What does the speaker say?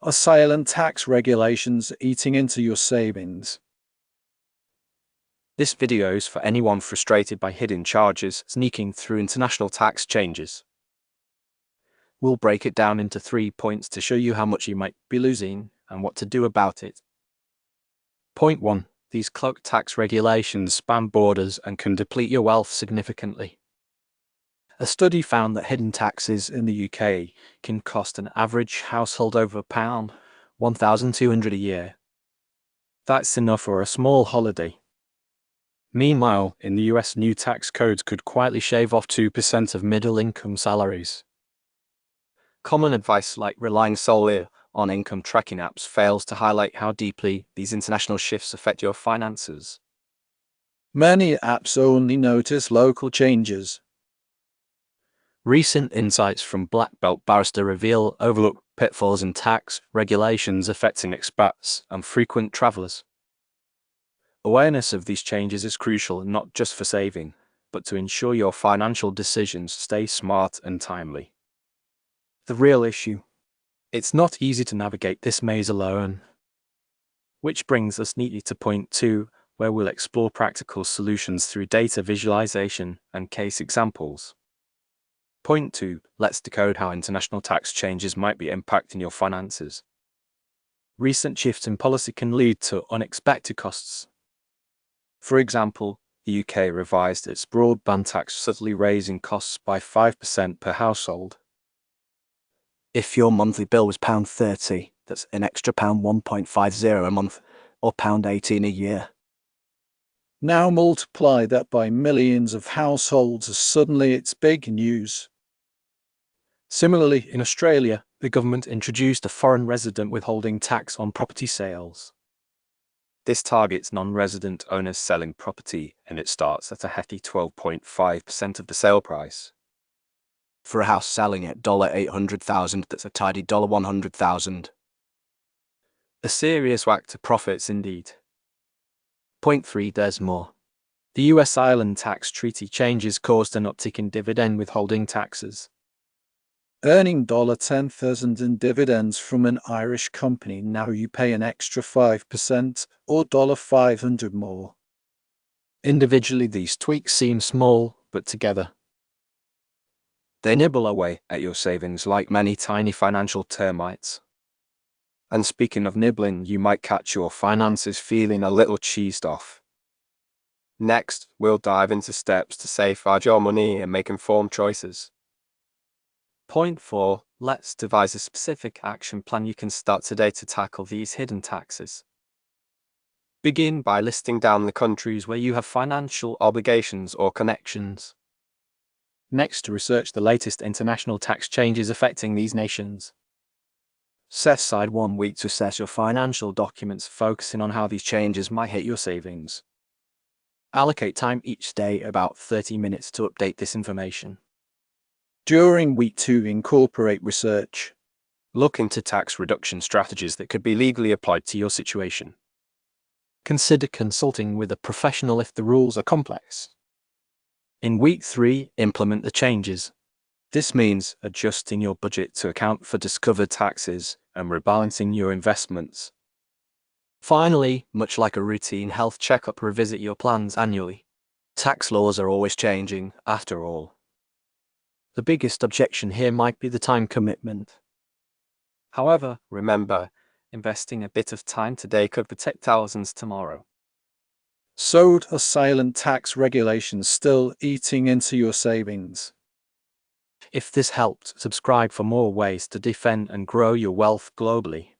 are silent tax regulations eating into your savings? This video is for anyone frustrated by hidden charges sneaking through international tax changes. We'll break it down into 3 points to show you how much you might be losing and what to do about it. Point 1. These cloaked tax regulations span borders and can deplete your wealth significantly. A study found that hidden taxes in the UK can cost an average household over £1,200 a year. That's enough for a small holiday. Meanwhile, in the US, new tax codes could quietly shave off 2% of middle-income salaries. Common advice like relying solely on income tracking apps fails to highlight how deeply these international shifts affect your finances. Many apps only notice local changes. Recent insights from Black Belt Barrister reveal overlooked pitfalls in tax regulations affecting expats and frequent travellers. Awareness of these changes is crucial not just for saving, but to ensure your financial decisions stay smart and timely. The real issue. It's not easy to navigate this maze alone. Which brings us neatly to point 2, where we'll explore practical solutions through data visualization and case examples. Point 2. Let's decode how international tax changes might be impacting your finances. Recent shifts in policy can lead to unexpected costs. For example, the UK revised its broadband tax, subtly raising costs by 5% per household. If your monthly bill was £30, that's an extra £1.50 a month, or £18 a year. Now multiply that by millions of households, as suddenly it's big news. Similarly, in Australia, the government introduced a foreign resident withholding tax on property sales. This targets non-resident owners selling property, and it starts at a hefty 12.5% of the sale price. For a house selling at $800,000, that's a tidy $100,000. A serious whack to profits indeed. Point 3. There's more. The US island tax treaty changes caused an uptick in dividend withholding taxes. Earning $10,000 in dividends from an Irish company, now you pay an extra 5% or $500 more. Individually, these tweaks seem small, but together they nibble away at your savings like many tiny financial termites. And speaking of nibbling, you might catch your finances feeling a little cheesed off. Next, we'll dive into steps to safeguard your money and make informed choices. Point 4. Let's devise a specific action plan you can start today to tackle these hidden taxes. Begin by listing down the countries where you have financial obligations or connections. Next, research the latest international tax changes affecting these nations. Set aside 1 week to assess your financial documents, focusing on how these changes might hit your savings. Allocate time each day, about 30 minutes, to update this information. During week 2, incorporate research. Look into tax reduction strategies that could be legally applied to your situation. Consider consulting with a professional if the rules are complex. In week 3, implement the changes. This means adjusting your budget to account for discovered taxes and rebalancing your investments. Finally, much like a routine health checkup, revisit your plans annually. Tax laws are always changing, after all. The biggest objection here might be the time commitment. However, remember, investing a bit of time today could protect thousands tomorrow. So are silent tax regulations still eating into your savings? If this helped, subscribe for more ways to defend and grow your wealth globally.